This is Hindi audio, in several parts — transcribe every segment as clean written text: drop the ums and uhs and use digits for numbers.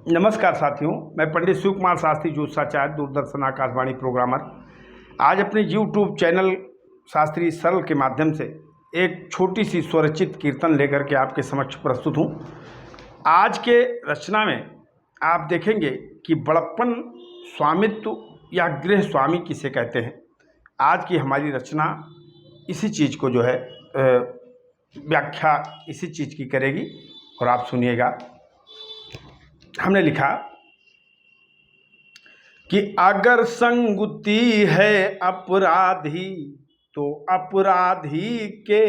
नमस्कार साथियों, मैं पंडित शिव कुमार शास्त्री ज्योतिषाचार्य, दूरदर्शन आकाशवाणी प्रोग्रामर। आज अपने यूट्यूब चैनल शास्त्री सरल के माध्यम से एक छोटी सी स्वरचित कीर्तन लेकर के आपके समक्ष प्रस्तुत हूँ। आज के रचना में आप देखेंगे कि बड़प्पन, स्वामित्व या गृह स्वामी किसे कहते हैं। आज की हमारी रचना इसी चीज़ को व्याख्या इसी चीज़ की करेगी और आप सुनिएगा। हमने लिखा कि अगर संगति है अपराधी तो अपराधी के,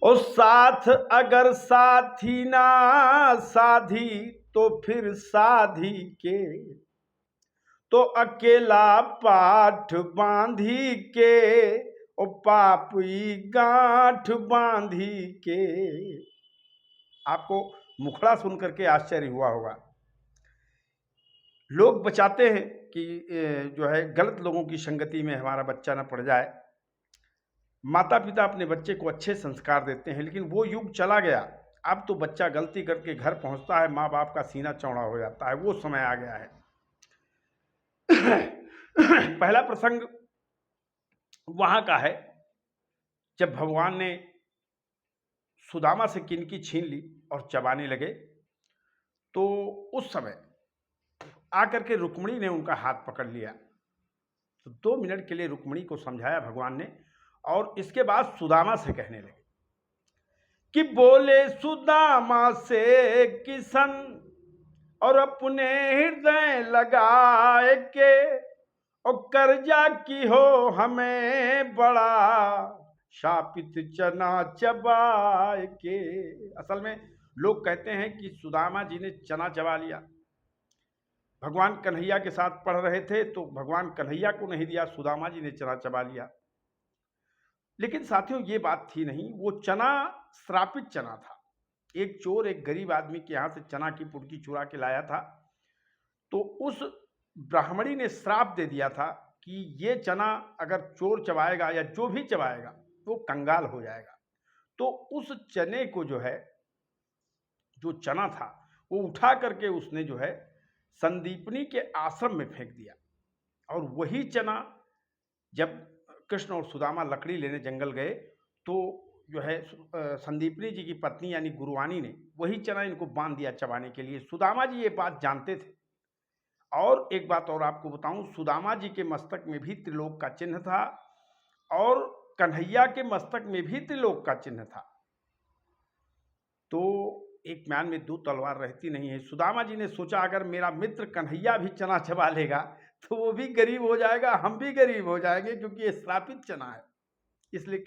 और साथ अगर साथी ना साधी तो फिर साधी के, तो अकेला पाठ बांधी के और पापी गांठ बांधी के। आपको मुखड़ा सुन करके आश्चर्य हुआ होगा। लोग बचाते हैं कि गलत लोगों की संगति में हमारा बच्चा न पड़ जाए। माता पिता अपने बच्चे को अच्छे संस्कार देते हैं, लेकिन वो युग चला गया। अब तो बच्चा गलती करके घर पहुंचता है, माँ बाप का सीना चौड़ा हो जाता है। वो समय आ गया है। पहला प्रसंग वहां का है जब भगवान ने सुदामा से किनकी छीन ली और चबाने लगे, तो उस समय आकर के रुक्मिणी ने उनका हाथ पकड़ लिया। तो 2 मिनट के लिए रुक्मिणी को समझाया भगवान ने, और इसके बाद सुदामा से कहने लगे कि बोले सुदामा से किसन और अपने हृदय लगाए के, और कर्जा की हो हमें बड़ा शापित चना चबाए के। असल में लोग कहते हैं कि सुदामा जी ने चना चबा लिया। भगवान कन्हैया के साथ पढ़ रहे थे तो भगवान कन्हैया को नहीं दिया, सुदामा जी ने चना चबा लिया। लेकिन साथियों, ये बात थी नहीं। वो चना श्रापित चना था। एक चोर एक गरीब आदमी के यहाँ से चना की पुड़की चुरा के लाया था। तो उस ब्राह्मणी ने श्राप दे दिया था कि ये चना अगर चोर चबाएगा या जो भी चबाएगा वो कंगाल हो जाएगा। तो उस चने को जो चना था वो उठा करके उसने संदीपनी के आश्रम में फेंक दिया। और वही चना जब कृष्ण और सुदामा लकड़ी लेने जंगल गए तो संदीपनी जी की पत्नी यानी गुरुवानी ने वही चना इनको बांध दिया चबाने के लिए। सुदामा जी ये बात जानते थे। और एक बात और आपको बताऊं, सुदामा जी के मस्तक में भी त्रिलोक का चिन्ह था और कन्हैया के मस्तक में भी त्रिलोक का चिन्ह था। तो एक म्यान में 2 तलवार रहती नहीं है। सुदामा जी ने सोचा अगर मेरा मित्र कन्हैया भी चना चबा लेगा तो वो भी गरीब हो जाएगा, हम भी गरीब हो जाएंगे, क्योंकि ये श्रापित चना है। इसलिए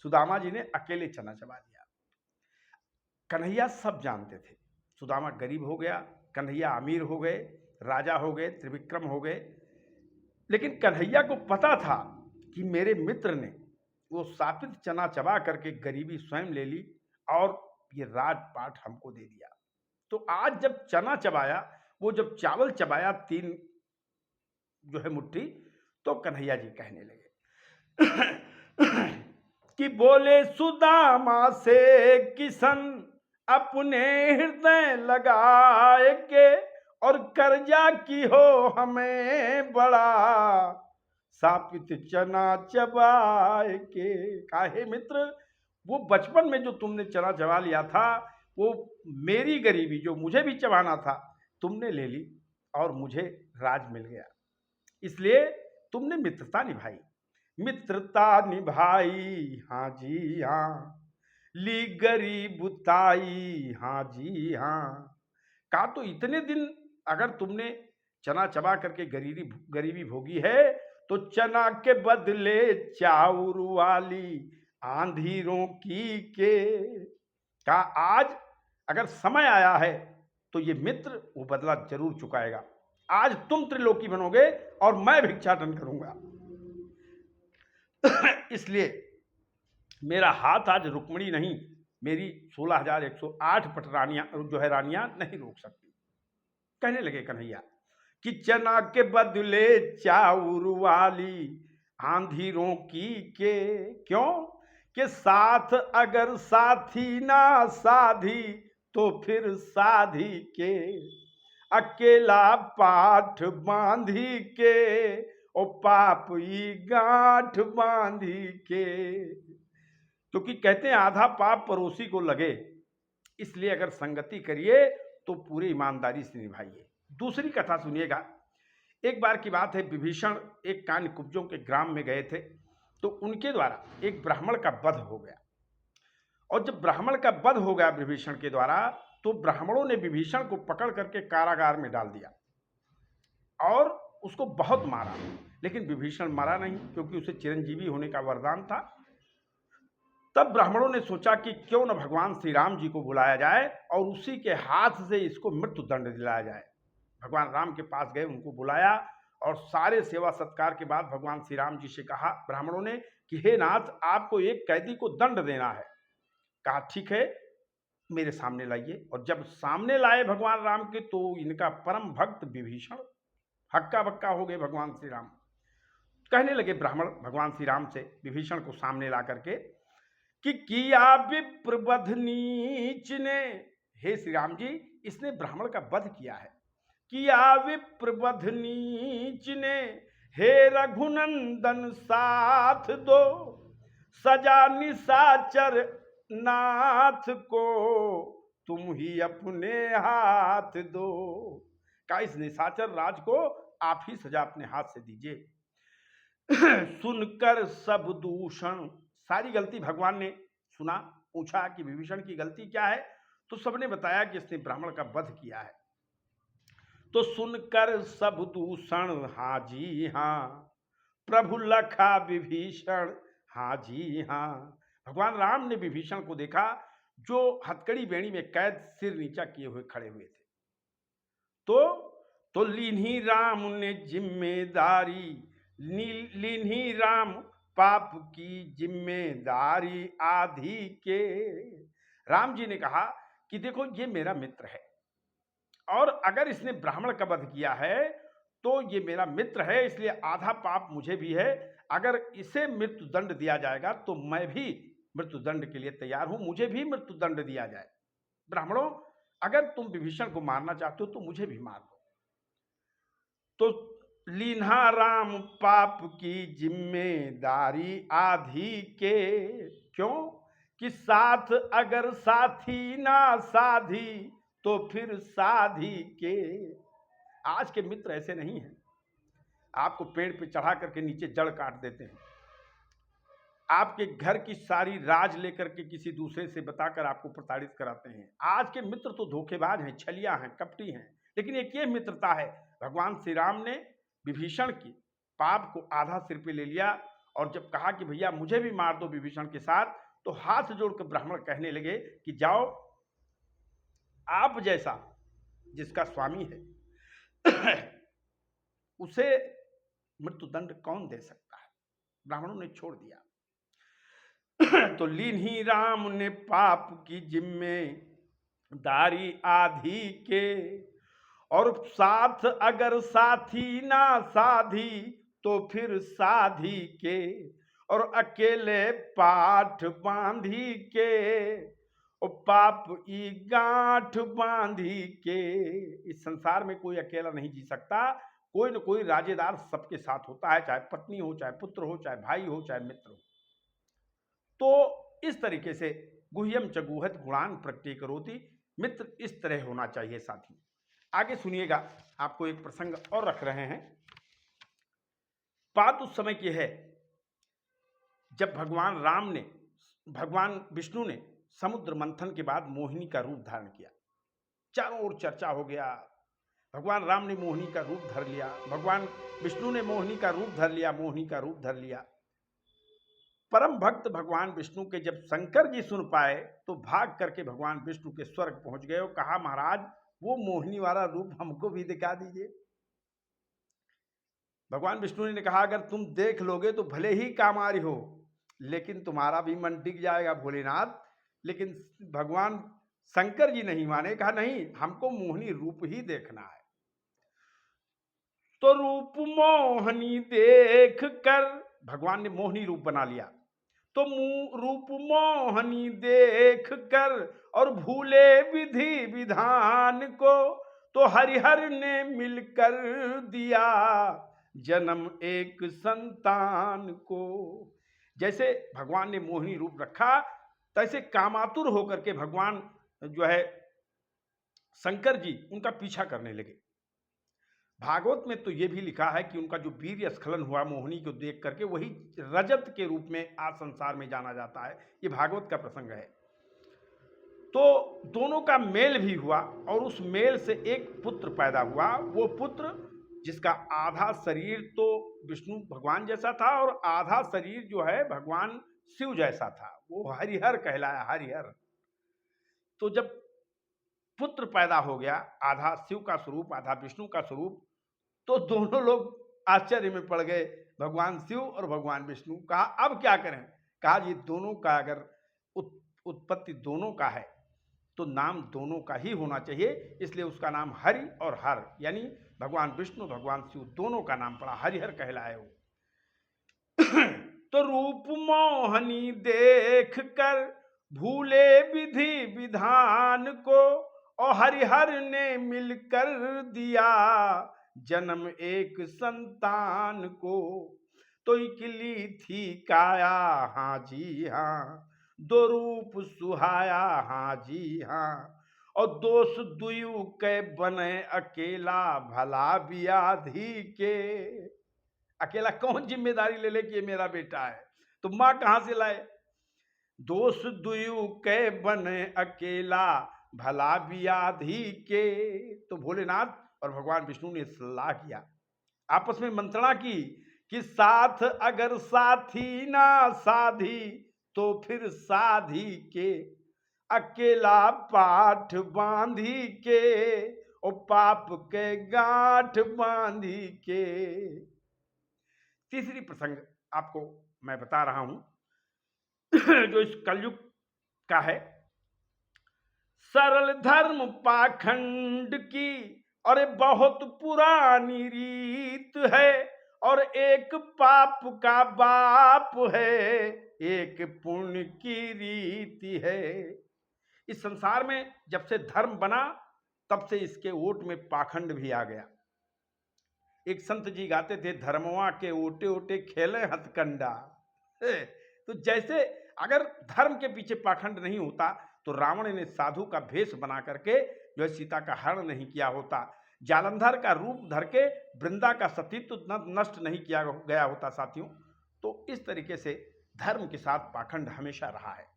सुदामा जी ने अकेले चना चबा लिया। कन्हैया सब जानते थे। सुदामा गरीब हो गया, कन्हैया अमीर हो गए, राजा हो गए, त्रिविक्रम हो गए। लेकिन कन्हैया को पता था कि मेरे मित्र ने वो श्रापित चना चबा करके गरीबी स्वयं ले ली और ये राजपाट हमको दे दिया। तो आज जब चना चबाया, वो जब चावल चबाया 3 मुट्ठी, तो कन्हैया जी कहने लगे कि बोले सुदामा से किसन अपने हृदय लगाए के, और कर्जा की हो हमें बड़ा सापित चना चबाए के। काहे मित्र, वो बचपन में जो तुमने चना चबा लिया था, वो मेरी गरीबी जो मुझे भी चबाना था तुमने ले ली और मुझे राज मिल गया। इसलिए तुमने मित्रता निभाई। मित्रता निभाई, हाँ जी हाँ, ली गरीबताई, हाँ जी हाँ। कहा तो इतने दिन अगर तुमने चना चबा करके गरीबी भोगी है तो चना के बदले चाउर वाली आंधीरों की के। कहा आज अगर समय आया है तो ये मित्र वो बदला जरूर चुकाएगा। आज तुम त्रिलोकी बनोगे और मैं भिक्षाटन करूंगा। इसलिए मेरा हाथ आज रुक्मिणी नहीं, मेरी 16,108 पटरानियां रानियां नहीं रोक सकती। कहने लगे कन्हैया कि चना के बदले चाउर वाली आंधीरों की के। क्यों? कि साथ अगर साथी ना साधी तो फिर साधी के, अकेला पाठ बांधी के, ओ पाप ई गांठ बांधी के। क्योंकि कहते हैं आधा पाप पड़ोसी को लगे, इसलिए अगर संगति करिए तो पूरी ईमानदारी से निभाइए। दूसरी कथा सुनिएगा। एक बार की बात है, विभीषण एक कान्यकुब्जों के ग्राम में गए थे, तो उनके द्वारा एक ब्राह्मण का वध हो गया। और जब ब्राह्मण का वध हो गया विभीषण के द्वारा, तो ब्राह्मणों ने विभीषण को पकड़ करके कारागार में डाल दिया और उसको बहुत मारा, लेकिन विभीषण मरा नहीं, क्योंकि उसे चिरंजीवी होने का वरदान था। तब ब्राह्मणों ने सोचा कि क्यों न भगवान श्री राम जी को बुलाया जाए और उसी के हाथ से इसको मृत्यु दंड दिलाया जाए। भगवान राम के पास गए, उनको बुलाया और सारे सेवा सत्कार के बाद भगवान श्री राम जी से कहा ब्राह्मणों ने कि हे नाथ, आपको एक कैदी को दंड देना है। कहा ठीक है, मेरे सामने लाइए। और जब सामने लाए भगवान राम के, तो इनका परम भक्त विभीषण हक्का बक्का हो गए भगवान श्री राम। कहने लगे ब्राह्मण भगवान श्री राम से विभीषण को सामने ला करके कि किया विप्रवध नीच ने, हे श्री राम जी, इसने ब्राह्मण का वध किया है। किया विप्रवध नीच ने, हे रघुनंदन साथ दो, सजा निशाचर नाथ को, तुम ही अपने हाथ दो। का इस निशाचर राज को आप ही सजा अपने हाथ से दीजिए। सुनकर सब दूषण, सारी गलती भगवान ने सुना, पूछा कि विभीषण की गलती क्या है, तो सबने बताया कि इसने ब्राह्मण का वध किया है। तो सुनकर सब दूषण, हाँ जी हाँ, प्रभु लखा विभीषण, हाँ जी हाँ। भगवान राम ने विभीषण को देखा, जो हथकड़ी बेड़ी में कैद सिर नीचा किए हुए खड़े हुए थे। तो लीन्ही राम ने जिम्मेदारी, लीन्ही राम पाप की जिम्मेदारी आधी के। राम जी ने कहा कि देखो ये मेरा मित्र है, और अगर इसने ब्राह्मण का वध किया है तो ये मेरा मित्र है, इसलिए आधा पाप मुझे भी है। अगर इसे मृत्यु दंड दिया जाएगा तो मैं भी मृत्यु दंड के लिए तैयार हूं, मुझे भी मृत्यु दंड दिया जाए। ब्राह्मणों, अगर तुम विभीषण को मारना चाहते हो तो मुझे भी मार दो। तो लीन्हा राम पाप की जिम्मेदारी आधी के, क्यों कि साथ अगर साथी ना साधी, तो फिर साधी के। आज के मित्र ऐसे नहीं हैं, आपको पेड़ पे चढ़ा करके नीचे जड़ काट देते हैं, आपके घर की सारी राज लेकर के किसी दूसरे से बताकर आपको प्रताड़ित कराते हैं। आज के मित्र तो धोखेबाज हैं, छलिया हैं, कपटी हैं। लेकिन एक ये मित्रता है, भगवान श्री राम ने विभीषण की पाप को आधा सिर पे ले लिया, और जब कहा कि भैया मुझे भी मार दो विभीषण के साथ, तो हाथ जोड़कर ब्राह्मण कहने लगे कि जाओ, आप जैसा जिसका स्वामी है उसे मृत्युदंड कौन दे सकता है। ब्राह्मणों ने छोड़ दिया। तो लीन्ही राम ने पाप की जिम्मेदारी आधी के, और साथ अगर साथी ना साधी, तो फिर साधी के, और अकेले पाठ बांधी के, और पाप ई गांठ बांधी के। इस संसार में कोई अकेला नहीं जी सकता, कोई न कोई राजेदार सबके साथ होता है, चाहे पत्नी हो, चाहे पुत्र हो, चाहे भाई हो, चाहे मित्र हो। तो इस तरीके से गुह्यम च गुहत गुणान प्रत्येकरोति, मित्र इस तरह होना चाहिए साथी। आगे सुनिएगा, आपको एक प्रसंग और रख रहे हैं। बात उस समय की है जब भगवान विष्णु ने समुद्र मंथन के बाद मोहिनी का रूप धारण किया। चारों ओर चर्चा हो गया, भगवान राम ने मोहिनी का रूप धर लिया, भगवान विष्णु ने मोहिनी का रूप धर लिया, मोहिनी का रूप धर लिया। परम भक्त भगवान विष्णु के जब शंकर जी सुन पाए, तो भाग करके भगवान विष्णु के स्वर्ग पहुंच गए और कहा महाराज, वो मोहिनी वाला रूप हमको भी दिखा दीजिए। भगवान विष्णु ने कहा अगर तुम देख लोगे तो भले ही कामारी हो, लेकिन तुम्हारा भी मन टिक जाएगा भोलेनाथ। लेकिन भगवान शंकर जी नहीं माने, कहा नहीं, हमको मोहिनी रूप ही देखना है। तो रूप मोहिनी देख कर भगवान ने मोहिनी रूप बना लिया। तो तो रूप मोहनी देख कर और भूले विधि विधान को, तो हरिहर ने मिलकर दिया जन्म एक संतान को। जैसे भगवान ने मोहिनी रूप रखा, तैसे कामातुर होकर के भगवान जो है शंकर जी उनका पीछा करने लगे। भागवत में तो ये भी लिखा है कि उनका जो वीर्य स्खलन हुआ मोहिनी को देख करके, वही रजत के रूप में आज संसार में जाना जाता है। ये भागवत का प्रसंग है। तो दोनों का मेल भी हुआ और उस मेल से एक पुत्र पैदा हुआ। वो पुत्र जिसका आधा शरीर तो विष्णु भगवान जैसा था और आधा शरीर जो है भगवान शिव जैसा था, वो हरिहर कहलाया, हरिहर। तो जब पुत्र पैदा हो गया, आधा शिव का स्वरूप आधा विष्णु का स्वरूप, तो दोनों लोग आश्चर्य में पड़ गए, भगवान शिव और भगवान विष्णु। कहा अब क्या करें? कहा ये दोनों का अगर उत्पत्ति दोनों का है तो नाम दोनों का ही होना चाहिए, इसलिए उसका नाम हरि और हर, यानी भगवान विष्णु भगवान शिव दोनों का नाम पड़ा, हरिहर कहलाए वो। तो रूप मोहनी देख कर भूले विधि विधान को, और हरिहर ने मिलकर दिया जन्म एक संतान को। तो इकली थी काया, हाँ जी हाँ, दो रूप सुहाया, हाँ जी हाँ, और दोष दुयु के बने अकेला, भला व्याधि के। अकेला कौन जिम्मेदारी ले ले कि ये मेरा बेटा है? तो मां कहां से लाए? दोष दुयु के बने अकेला, भला व्याधि के। तो भोलेनाथ और भगवान विष्णु ने सलाह किया, आपस में मंत्रणा की कि साथ अगर साथी ना साधी तो फिर साधी के, अकेला पाठ बांधी के, और पाप के गांठ बांधी के। तीसरी प्रसंग आपको मैं बता रहा हूं जो इस कलयुग का है। सरल धर्म पाखंड की और बहुत पुरानी रीत है, और एक पाप का बाप है, एक पुण्य की रीति है। इस संसार में जब से धर्म बना तब से इसके ओट में पाखंड भी आ गया। एक संत जी गाते थे, धर्मवा के ओटे ओटे खेले हथकंडा। तो जैसे अगर धर्म के पीछे पाखंड नहीं होता तो रावण ने साधु का भेष बना करके जो है सीता का हरण नहीं किया होता, जालंधर का रूप धर के वृंदा का सतीत्व नष्ट नहीं किया गया होता साथियों। तो इस तरीके से धर्म के साथ पाखंड हमेशा रहा है।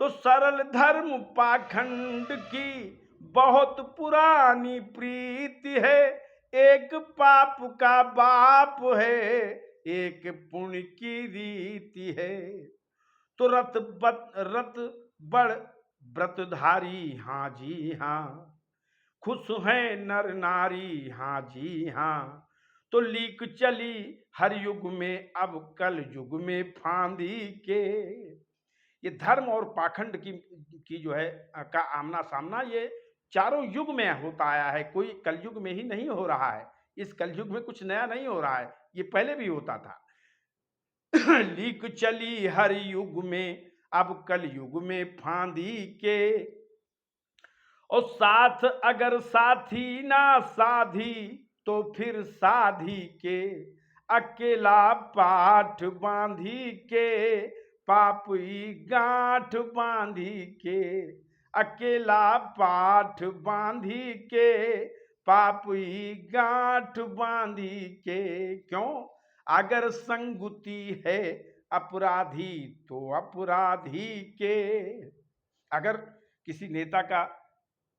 तो सरल धर्म पाखंड की बहुत पुरानी प्रीति है, एक पाप का बाप है, एक पुण्य की रीति है। तो रत बड़ व्रतधारी, हाँ जी हाँ, खुश है नर नारी, हाँ जी हाँ, तो लीक चली हर युग में अब कल युग में फांदी के। ये धर्म और पाखंड की जो है का आमना सामना ये चारों युग में होता आया है, कोई कलयुग में ही नहीं हो रहा है। इस कलयुग में कुछ नया नहीं हो रहा है, ये पहले भी होता था। लीक चली हर युग में अब कल युग में फांदी के, और साथ अगर साथी ना साधी तो फिर साधी के, अकेला पाठ बांधी के, पापी गांठ बांधी के, अकेला पाठ बांधी के, पापी गांठ बांधी के। क्यों? अगर संगुति है अपराधी तो अपराधी के। अगर किसी नेता का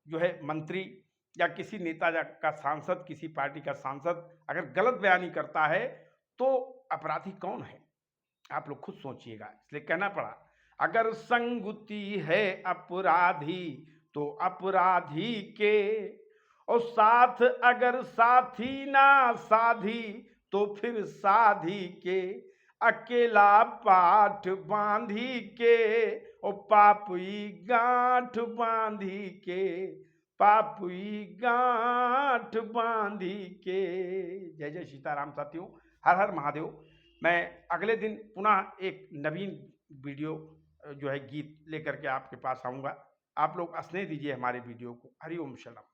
जो है मंत्री या किसी नेता का सांसद, किसी पार्टी का सांसद अगर गलत बयानी करता है तो अपराधी कौन है? आप लोग खुद सोचिएगा, इसलिए कहना पड़ा अगर संगुति है अपराधी तो अपराधी के, और साथ अगर साथी ना साधी तो फिर साधी के, अकेला पाठ बांधी के, और पापी गांठ बांधी के, पापी गांठ बांधी के। जय जय सीताराम साथियों, हर हर महादेव। मैं अगले दिन पुनः एक नवीन वीडियो जो है गीत लेकर के आपके पास आऊँगा। आप लोग स्नेह दीजिए हमारे वीडियो को। हरि ओम शनम।